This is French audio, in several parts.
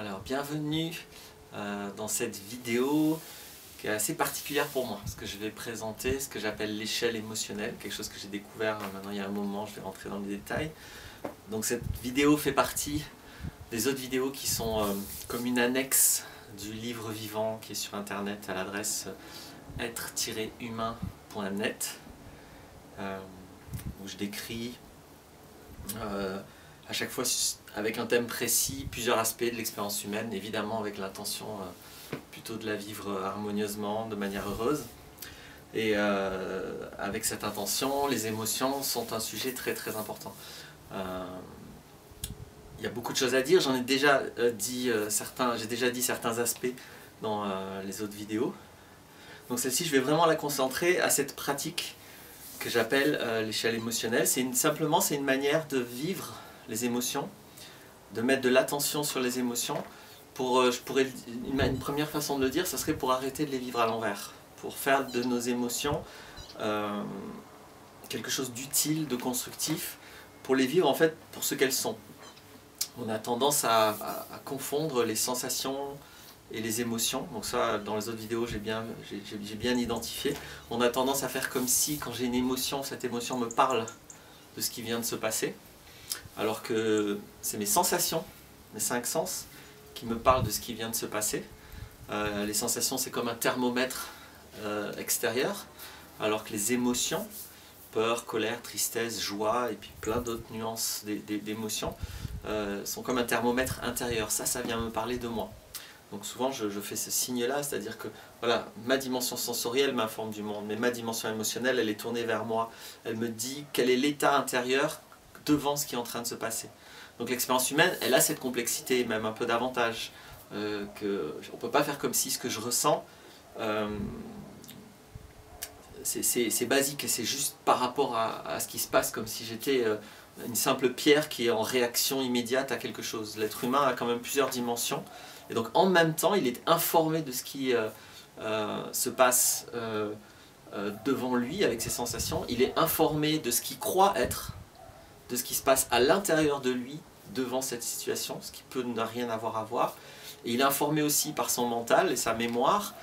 Alors bienvenue dans cette vidéo qui est assez particulière pour moi, parce que je vais présenter ce que j'appelle l'échelle émotionnelle, quelque chose que j'ai découvert maintenant il y a un moment, je vais rentrer dans les détails. Donc cette vidéo fait partie des autres vidéos qui sont comme une annexe du livre vivant qui est sur internet à l'adresse être-humain.net où je décris à chaque fois avec un thème précis, plusieurs aspects de l'expérience humaine, évidemment avec l'intention plutôt de la vivre harmonieusement, de manière heureuse. Et avec cette intention, les émotions sont un sujet très très important. Il y a beaucoup de choses à dire, j'en ai déjà dit j'ai déjà dit certains aspects dans les autres vidéos. Donc celle-ci, je vais vraiment la concentrer à cette pratique que j'appelle l'échelle émotionnelle. Simplement, c'est une manière de vivre les émotions, de mettre de l'attention sur les émotions. Une première façon de le dire, ça serait pour arrêter de les vivre à l'envers, pour faire de nos émotions quelque chose d'utile, de constructif, pour les vivre en fait pour ce qu'elles sont. On a tendance à confondre les sensations et les émotions, donc ça dans les autres vidéos j'ai bien identifié. On a tendance à faire comme si quand j'ai une émotion, cette émotion me parle de ce qui vient de se passer, alors que c'est mes sensations, mes 5 sens, qui me parlent de ce qui vient de se passer. Les sensations, c'est comme un thermomètre extérieur, alors que les émotions, peur, colère, tristesse, joie, et puis plein d'autres nuances d'émotions, sont comme un thermomètre intérieur. Ça vient me parler de moi. Donc souvent je fais ce signe-là, c'est-à-dire que voilà, ma dimension sensorielle m'informe du monde, mais ma dimension émotionnelle, elle est tournée vers moi. Elle me dit quel est l'état intérieur devant ce qui est en train de se passer. Donc l'expérience humaine, elle a cette complexité, même un peu davantage. On ne peut pas faire comme si ce que je ressens, c'est basique et c'est juste par rapport à ce qui se passe, comme si j'étais une simple pierre qui est en réaction immédiate à quelque chose. L'être humain a quand même plusieurs dimensions. Et donc en même temps, il est informé de ce qui se passe devant lui avec ses sensations. Il est informé de ce qu'il croit être, de ce qui se passe à l'intérieur de lui devant cette situation, ce qui peut ne rien avoir à voir. Et il est informé aussi par son mental et sa mémoire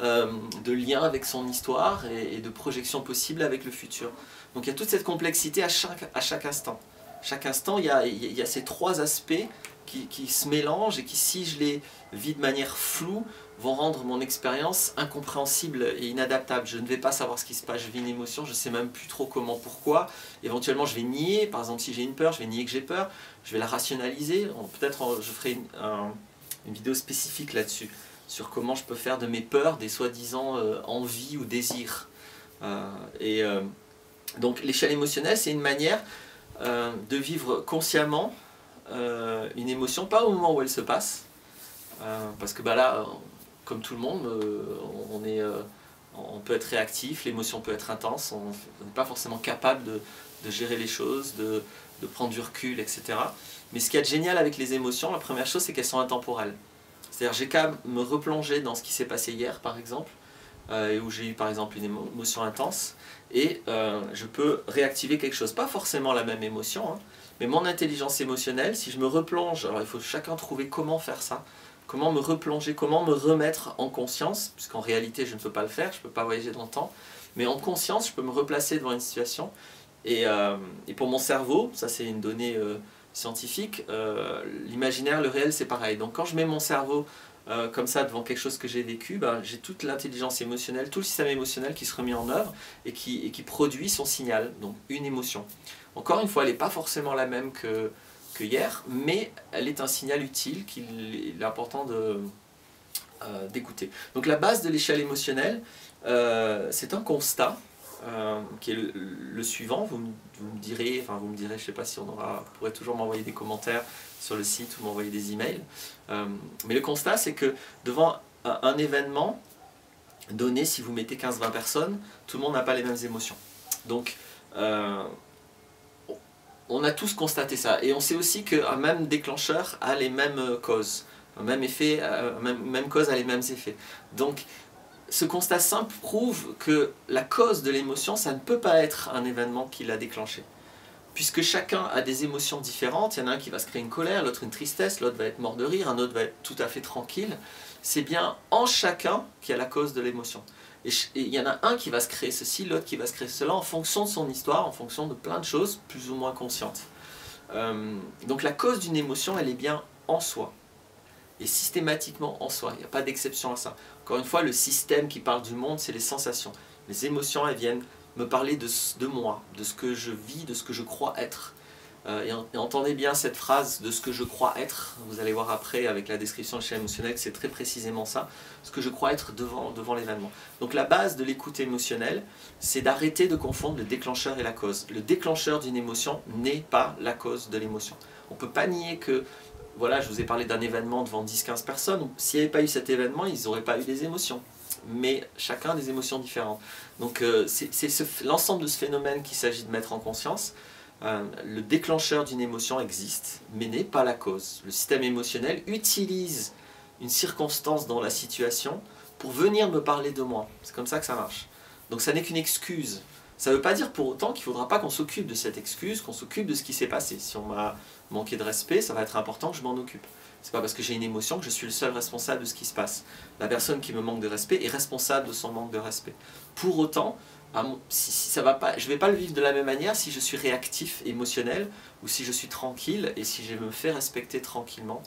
de liens avec son histoire et de projections possibles avec le futur. Donc il y a toute cette complexité à chaque instant. Chaque instant, il y a ces 3 aspects qui se mélangent et qui, si je les vis de manière floue, vont rendre mon expérience incompréhensible et inadaptable. Je ne vais pas savoir ce qui se passe, je vis une émotion, je ne sais même plus trop comment, pourquoi. Éventuellement, je vais nier, par exemple, si j'ai une peur, je vais nier que j'ai peur, je vais la rationaliser. Peut-être je ferai une vidéo spécifique là-dessus, sur comment je peux faire de mes peurs des soi-disant envies ou désirs. Donc l'échelle émotionnelle, c'est une manière de vivre consciemment une émotion, pas au moment où elle se passe, parce que là, comme tout le monde, on peut être réactif, l'émotion peut être intense, on n'est pas forcément capable de gérer les choses, de prendre du recul, etc. Mais ce qu'il y a de génial avec les émotions, la première chose, c'est qu'elles sont intemporelles. C'est-à-dire j'ai qu'à me replonger dans ce qui s'est passé hier, par exemple, et où j'ai eu par exemple une émotion intense, et je peux réactiver quelque chose, pas forcément la même émotion, hein, mais mon intelligence émotionnelle, si je me replonge, alors il faut chacun trouver comment faire ça, comment me replonger, comment me remettre en conscience, puisqu'en réalité je ne peux pas le faire, je ne peux pas voyager dans le temps, mais en conscience je peux me replacer devant une situation, et pour mon cerveau, ça c'est une donnée scientifique, l'imaginaire, le réel c'est pareil. Donc quand je mets mon cerveau comme ça devant quelque chose que j'ai vécu, j'ai toute l'intelligence émotionnelle, tout le système émotionnel qui se remet en œuvre et qui produit son signal, donc une émotion. Encore une fois, elle n'est pas forcément la même que hier, mais elle est un signal utile qu'il est important d'écouter. Donc la base de l'échelle émotionnelle, c'est un constat qui est le suivant. Vous me direz, je ne sais pas si vous pourrez toujours m'envoyer des commentaires sur le site ou m'envoyer des emails. Mais le constat, c'est que devant un événement donné, si vous mettez 15-20 personnes, tout le monde n'a pas les mêmes émotions. Donc, on a tous constaté ça. Et on sait aussi qu'un même déclencheur a les mêmes causes. Un même effet, même cause a les mêmes effets. Donc, ce constat simple prouve que la cause de l'émotion, ça ne peut pas être un événement qui l'a déclenché. puisque chacun a des émotions différentes, il y en a un qui va se créer une colère, l'autre une tristesse, l'autre va être mort de rire, un autre va être tout à fait tranquille, c'est bien en chacun qu'il y a la cause de l'émotion. Et il y en a un qui va se créer ceci, l'autre qui va se créer cela, en fonction de son histoire, en fonction de plein de choses, plus ou moins conscientes. Donc la cause d'une émotion, elle est bien en soi, et systématiquement en soi, il n'y a pas d'exception à ça. Encore une fois, le système qui parle du monde, c'est les sensations. Les émotions, elles viennent me parler de moi, de ce que je vis, de ce que je crois être. Et entendez bien cette phrase de ce que je crois être, vous allez voir après avec la description de l'échelle émotionnelle, c'est très précisément ça, ce que je crois être devant l'événement. Donc la base de l'écoute émotionnelle, c'est d'arrêter de confondre le déclencheur et la cause. Le déclencheur d'une émotion n'est pas la cause de l'émotion. On ne peut pas nier que, voilà, je vous ai parlé d'un événement devant 10-15 personnes, s'il n'y avait pas eu cet événement, ils n'auraient pas eu des émotions. Mais chacun a des émotions différentes. Donc c'est l'ensemble de ce phénomène qu'il s'agit de mettre en conscience. Le déclencheur d'une émotion existe, mais n'est pas la cause. Le système émotionnel utilise une circonstance dans la situation pour venir me parler de moi. C'est comme ça que ça marche. Donc ça n'est qu'une excuse. Ça ne veut pas dire pour autant qu'il ne faudra pas qu'on s'occupe de cette excuse, qu'on s'occupe de ce qui s'est passé. Si on m'a manqué de respect, ça va être important que je m'en occupe. C'est pas parce que j'ai une émotion que je suis le seul responsable de ce qui se passe. La personne qui me manque de respect est responsable de son manque de respect. Pour autant, si ça va pas, je ne vais pas le vivre de la même manière si je suis réactif, émotionnel, ou si je suis tranquille et si je me fais respecter tranquillement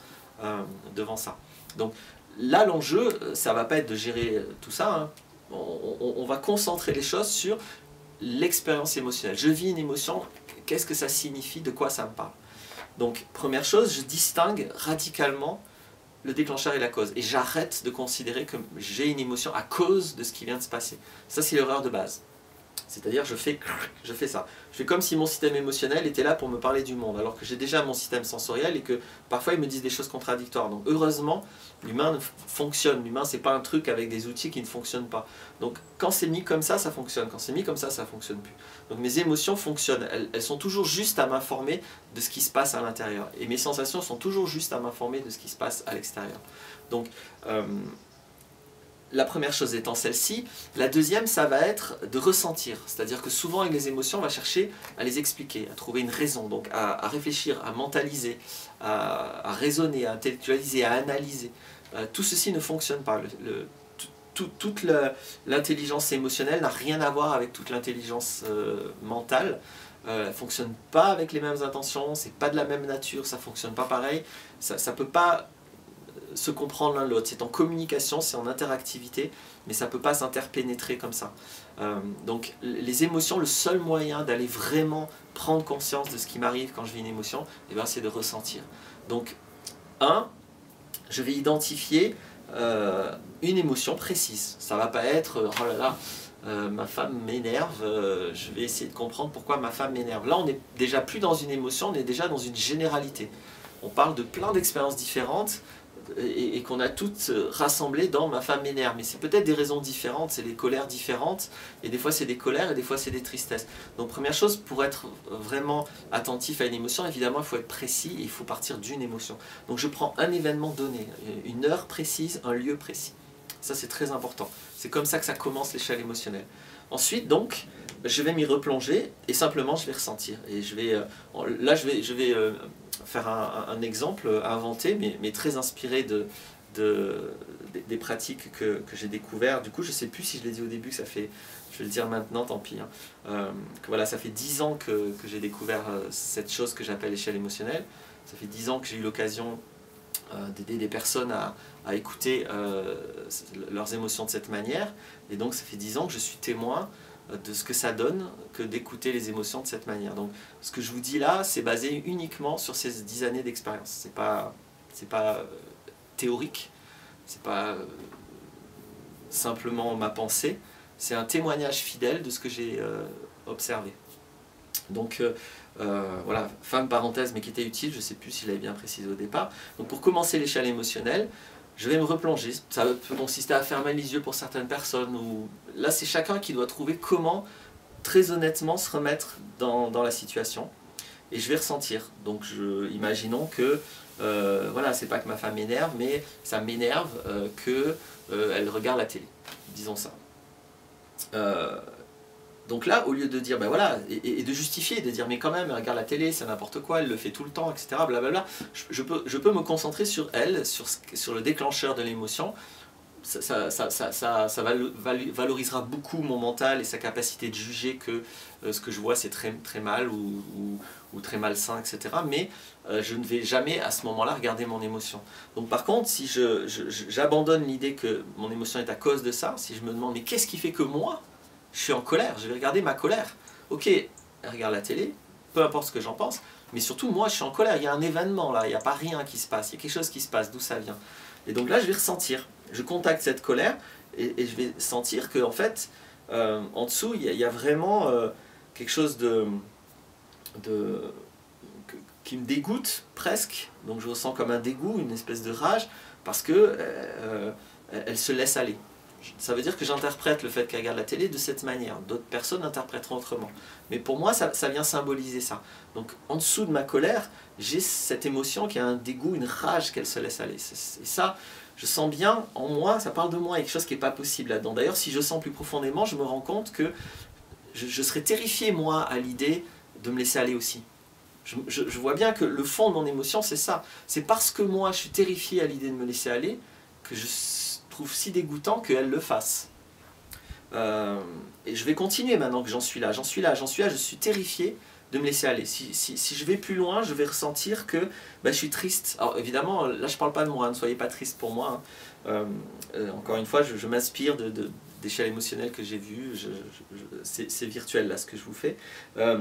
devant ça. Donc là, l'enjeu, ça ne va pas être de gérer tout ça. Hein. On va concentrer les choses sur l'expérience émotionnelle. Je vis une émotion, qu'est-ce que ça signifie, de quoi ça me parle? Donc, première chose, je distingue radicalement le déclencheur et la cause. Et j'arrête de considérer que j'ai une émotion à cause de ce qui vient de se passer. Ça, c'est l'erreur de base. C'est-à-dire, je fais ça. Je fais comme si mon système émotionnel était là pour me parler du monde, alors que j'ai déjà mon système sensoriel et que parfois ils me disent des choses contradictoires. Donc, heureusement, l'humain fonctionne. L'humain, c'est pas un truc avec des outils qui ne fonctionnent pas. Donc, quand c'est mis comme ça fonctionne. Quand c'est mis comme ça fonctionne plus. Donc, mes émotions fonctionnent. Elles sont toujours juste à m'informer de ce qui se passe à l'intérieur. Et mes sensations sont toujours juste à m'informer de ce qui se passe à l'extérieur. Donc, la première chose étant celle-ci. La deuxième, ça va être de ressentir. C'est-à-dire que souvent, avec les émotions, on va chercher à les expliquer, à trouver une raison, donc à réfléchir, à mentaliser, à raisonner, à intellectualiser, à analyser. Tout ceci ne fonctionne pas. Toute l'intelligence émotionnelle n'a rien à voir avec toute l'intelligence mentale. Elle ne fonctionne pas avec les mêmes intentions, c'est pas de la même nature, ça ne fonctionne pas pareil. Ça ne peut pas se comprendre l'un l'autre. C'est en communication, c'est en interactivité, mais ça ne peut pas s'interpénétrer comme ça. Donc les émotions, le seul moyen d'aller vraiment prendre conscience de ce qui m'arrive quand je vis une émotion, eh bien, c'est de ressentir. Donc, je vais identifier une émotion précise. Ça ne va pas être « oh là là, ma femme m'énerve, je vais essayer de comprendre pourquoi ma femme m'énerve ». Là, on n'est déjà plus dans une émotion, on est déjà dans une généralité. On parle de plein d'expériences différentes, et qu'on a toutes rassemblées dans ma femme m'énerve. Mais c'est peut-être des raisons différentes, c'est des colères différentes, et des fois c'est des colères et des fois c'est des tristesses. Donc première chose, pour être vraiment attentif à une émotion, évidemment il faut être précis et il faut partir d'une émotion. Donc je prends un événement donné, une heure précise, un lieu précis. Ça c'est très important. C'est comme ça que ça commence l'échelle émotionnelle. Ensuite donc, je vais m'y replonger et simplement je vais ressentir. Et je vais, là je vais faire un exemple inventé, mais très inspiré des pratiques que j'ai découvertes. Du coup, je ne sais plus si je l'ai dit au début, je vais le dire maintenant, tant pis. Que voilà, ça fait 10 ans que j'ai découvert cette chose que j'appelle l'échelle émotionnelle. Ça fait 10 ans que j'ai eu l'occasion d'aider des personnes à écouter leurs émotions de cette manière. Et donc, ça fait 10 ans que je suis témoin de ce que ça donne que d'écouter les émotions de cette manière. Donc ce que je vous dis là, c'est basé uniquement sur ces 10 années d'expérience. C'est pas théorique, c'est pas simplement ma pensée, c'est un témoignage fidèle de ce que j'ai observé. Donc voilà, fin de parenthèse mais qui était utile, je ne sais plus si je l'avais bien précisé au départ. Donc pour commencer l'échelle émotionnelle, je vais me replonger. Ça peut consister à fermer les yeux pour certaines personnes. Là, c'est chacun qui doit trouver comment, très honnêtement, se remettre dans la situation. Et je vais ressentir. Donc, imaginons que, voilà, c'est pas que ma femme m'énerve, mais ça m'énerve qu'elle regarde la télé. Disons ça. Donc là, au lieu de dire, ben voilà, et de justifier, de dire, mais quand même, elle regarde la télé, c'est n'importe quoi, elle le fait tout le temps, etc., blablabla, je peux me concentrer sur elle, sur le déclencheur de l'émotion. Ça valorisera beaucoup mon mental et sa capacité de juger que ce que je vois c'est très, très mal ou très malsain, etc. Mais je ne vais jamais à ce moment-là regarder mon émotion. Donc par contre, si j'abandonne l'idée que mon émotion est à cause de ça, si je me demande mais qu'est-ce qui fait que moi, je suis en colère, je vais regarder ma colère. Ok, elle regarde la télé, peu importe ce que j'en pense, mais surtout moi je suis en colère, il y a un événement là, il n'y a pas rien qui se passe, il y a quelque chose qui se passe, d'où ça vient. Et donc là je vais ressentir. Je contacte cette colère et je vais sentir qu'en fait, en dessous, il y a vraiment quelque chose qui me dégoûte presque. Donc je ressens comme un dégoût, une espèce de rage, parce que elle se laisse aller. Ça veut dire que j'interprète le fait qu'elle regarde la télé de cette manière. D'autres personnes interpréteront autrement. Mais pour moi, ça vient symboliser ça. Donc en dessous de ma colère, j'ai cette émotion qui a un dégoût, une rage qu'elle se laisse aller. Et ça, je sens bien en moi, ça parle de moi, il y a quelque chose qui n'est pas possible là-dedans. D'ailleurs, si je sens plus profondément, je me rends compte que je serais terrifié, moi, à l'idée de me laisser aller aussi. Je vois bien que le fond de mon émotion, c'est ça. C'est parce que moi, je suis terrifié à l'idée de me laisser aller, que je trouve si dégoûtant qu'elle le fasse. Et je vais continuer maintenant que j'en suis là, je suis terrifié de me laisser aller. Si je vais plus loin, je vais ressentir que je suis triste. Alors évidemment, là je ne parle pas de moi, ne soyez pas triste pour moi. Hein. Encore une fois, je m'inspire d'échelles émotionnelles que j'ai vues, c'est virtuel là ce que je vous fais. Je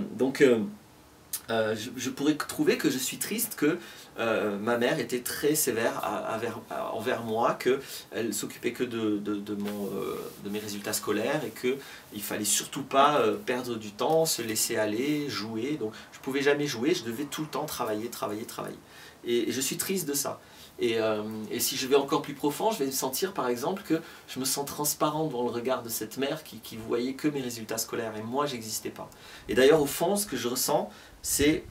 pourrais trouver que je suis triste que ma mère était très sévère envers moi, qu'elle s'occupait que de mes résultats scolaires et qu'il ne fallait surtout pas perdre du temps, se laisser aller, jouer. Donc je ne pouvais jamais jouer, je devais tout le temps travailler. Et je suis triste de ça. Et si je vais encore plus profond, je vais sentir par exemple que je me sens transparent devant le regard de cette mère qui voyait que mes résultats scolaires et moi j'existais pas. Et d'ailleurs au fond ce que je ressens c'est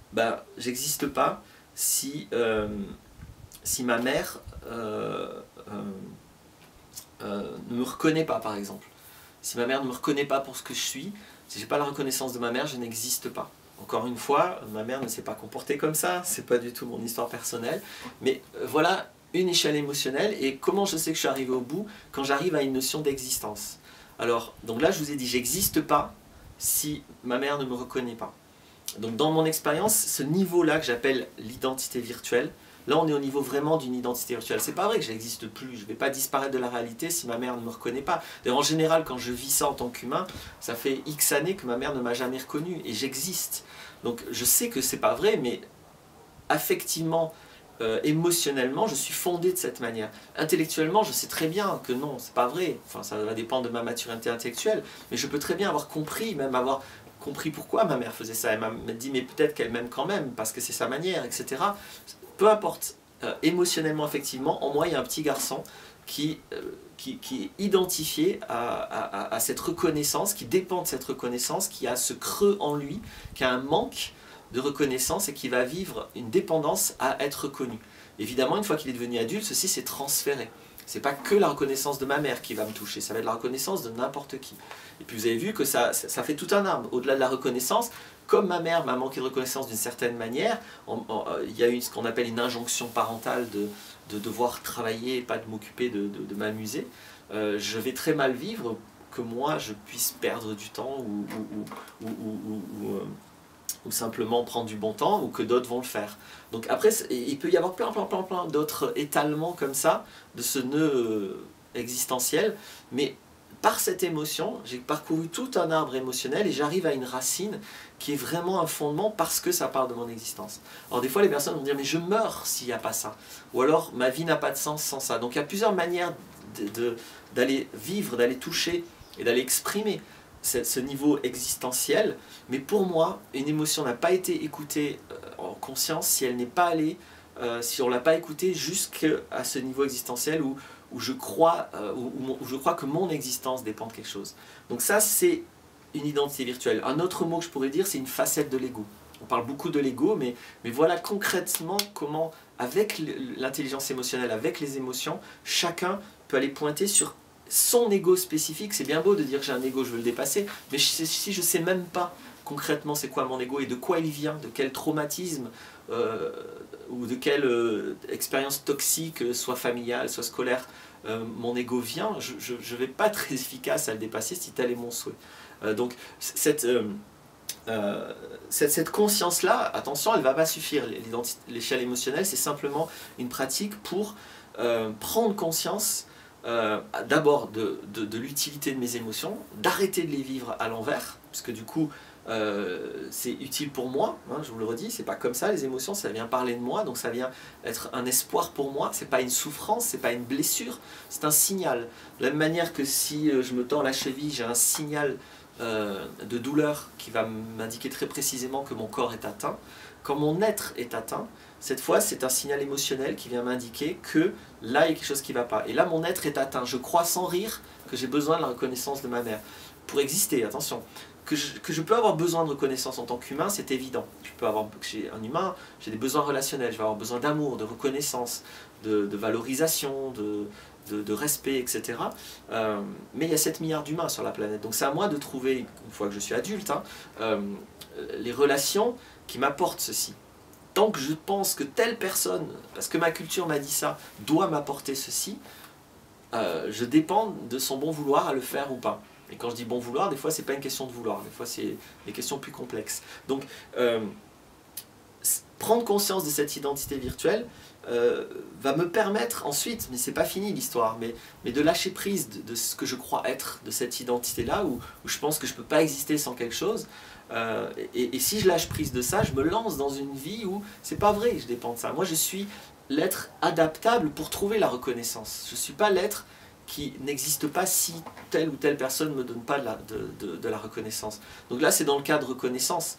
j'existe pas si ma mère ne me reconnaît pas par exemple. Si ma mère ne me reconnaît pas pour ce que je suis, si j'ai pas la reconnaissance de ma mère, je n'existe pas. Encore une fois, ma mère ne s'est pas comportée comme ça, c'est pas du tout mon histoire personnelle, mais voilà une échelle émotionnelle et comment je sais que je suis arrivé au bout quand j'arrive à une notion d'existence. Alors, donc là je vous ai dit, j'existe pas si ma mère ne me reconnaît pas. Donc dans mon expérience, ce niveau-là que j'appelle l'identité virtuelle, là on est au niveau vraiment d'une identité virtuelle. C'est pas vrai que je n'existe plus, je ne vais pas disparaître de la réalité si ma mère ne me reconnaît pas. D'ailleurs en général quand je vis ça en tant qu'humain, ça fait X années que ma mère ne m'a jamais reconnu et j'existe. Donc je sais que c'est pas vrai, mais affectivement, émotionnellement, je suis fondé de cette manière. Intellectuellement, je sais très bien que non, c'est pas vrai. Enfin, ça va dépendre de ma maturité intellectuelle, mais je peux très bien avoir compris, même avoir compris pourquoi ma mère faisait ça. Elle m'a dit, mais peut-être qu'elle m'aime quand même, parce que c'est sa manière, etc. Peu importe, émotionnellement, effectivement, en moi, il y a un petit garçon qui est identifié à cette reconnaissance, qui dépend de cette reconnaissance, qui a ce creux en lui, qui a un manque de reconnaissance et qui va vivre une dépendance à être reconnu. Évidemment, une fois qu'il est devenu adulte, ceci s'est transféré. C'est pas que la reconnaissance de ma mère qui va me toucher, ça va être la reconnaissance de n'importe qui. Et puis vous avez vu que ça fait tout un arbre. Au-delà de la reconnaissance, comme ma mère m'a manqué de reconnaissance d'une certaine manière, il y a eu ce qu'on appelle une injonction parentale de devoir travailler et pas de m'occuper de m'amuser. Je vais très mal vivre que moi je puisse perdre du temps ou simplement prendre du bon temps, ou que d'autres vont le faire. Donc après, il peut y avoir plein d'autres étalements comme ça, de ce nœud existentiel, mais par cette émotion, j'ai parcouru tout un arbre émotionnel et j'arrive à une racine qui est vraiment un fondement parce que ça parle de mon existence. Alors des fois, les personnes vont dire, mais je meurs s'il n'y a pas ça. Ou alors, ma vie n'a pas de sens sans ça. Donc il y a plusieurs manières d'aller vivre, d'aller toucher et d'aller exprimer ce niveau existentiel, mais pour moi, une émotion n'a pas été écoutée en conscience si elle n'est pas allée, si on ne l'a pas écoutée jusqu'à ce niveau existentiel où je crois que mon existence dépend de quelque chose. Donc ça, c'est une identité virtuelle. Un autre mot que je pourrais dire, c'est une facette de l'ego. On parle beaucoup de l'ego, mais voilà concrètement comment, avec l'intelligence émotionnelle, avec les émotions, chacun peut aller pointer sur son ego spécifique, c'est bien beau de dire que j'ai un ego, je veux le dépasser, mais si je ne sais même pas concrètement c'est quoi mon ego et de quoi il vient, de quel traumatisme ou de quelle expérience toxique, soit familiale, soit scolaire, mon ego vient, je ne vais pas être très efficace à le dépasser si tel est mon souhait. Donc cette conscience-là, attention, elle ne va pas suffire. L'échelle émotionnelle, c'est simplement une pratique pour prendre conscience d'abord de l'utilité de mes émotions, d'arrêter de les vivre à l'envers, parce que du coup, c'est utile pour moi, hein, je vous le redis, c'est pas comme ça les émotions, ça vient parler de moi, donc ça vient être un espoir pour moi, c'est pas une souffrance, c'est pas une blessure, c'est un signal. De la même manière que si je me tords la cheville, j'ai un signal de douleur qui va m'indiquer très précisément que mon corps est atteint. Quand mon être est atteint, cette fois c'est un signal émotionnel qui vient m'indiquer que là il y a quelque chose qui ne va pas. Et là mon être est atteint, je crois sans rire que j'ai besoin de la reconnaissance de ma mère. Pour exister, attention, que je peux avoir besoin de reconnaissance en tant qu'humain, c'est évident. Chez un humain, j'ai des besoins relationnels, je vais avoir besoin d'amour, de reconnaissance, de valorisation, de respect, etc. Mais il y a 7 milliards d'humains sur la planète, donc c'est à moi de trouver, une fois que je suis adulte, les relations qui m'apportent ceci. Tant que je pense que telle personne, parce que ma culture m'a dit ça, doit m'apporter ceci, je dépends de son bon vouloir à le faire ou pas. Et quand je dis bon vouloir, des fois c'est pas une question de vouloir, des fois c'est des questions plus complexes. Donc prendre conscience de cette identité virtuelle va me permettre ensuite, mais c'est pas fini l'histoire, mais de lâcher prise de ce que je crois être, de cette identité-là, où je pense que je peux pas exister sans quelque chose. Et si je lâche prise de ça, je me lance dans une vie où c'est pas vrai que je dépends de ça. Moi je suis l'être adaptable pour trouver la reconnaissance. Je suis pas l'être qui n'existe pas si telle ou telle personne ne me donne pas de la reconnaissance. Donc là, c'est dans le cas de reconnaissance.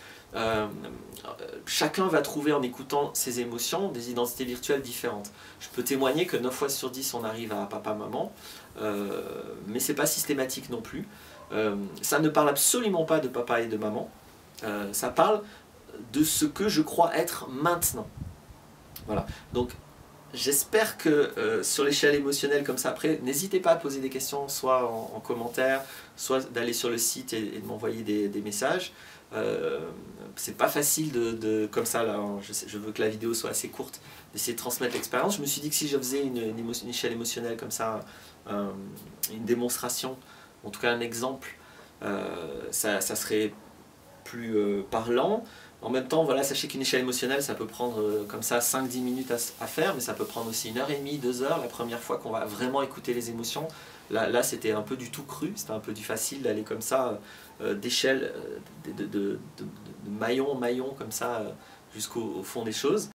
Chacun va trouver en écoutant ses émotions des identités virtuelles différentes. Je peux témoigner que 9 fois sur 10, on arrive à papa-maman, mais ce n'est pas systématique non plus. Ça ne parle absolument pas de papa et de maman, ça parle de ce que je crois être maintenant. Voilà. Donc, j'espère que sur l'échelle émotionnelle comme ça, après, n'hésitez pas à poser des questions, soit en commentaire, soit d'aller sur le site et de m'envoyer des messages. C'est pas facile comme ça, là, je veux que la vidéo soit assez courte, d'essayer de transmettre l'expérience. Je me suis dit que si je faisais une échelle émotionnelle comme ça, une démonstration, en tout cas un exemple, ça serait plus parlant. En même temps, voilà, sachez qu'une échelle émotionnelle, ça peut prendre comme ça 5-10 minutes à faire, mais ça peut prendre aussi 1h30, 2 heures, la première fois qu'on va vraiment écouter les émotions. Là c'était un peu du tout cru, c'était un peu du facile d'aller comme ça, d'échelle, de maillon en maillon, comme ça, jusqu'au fond des choses.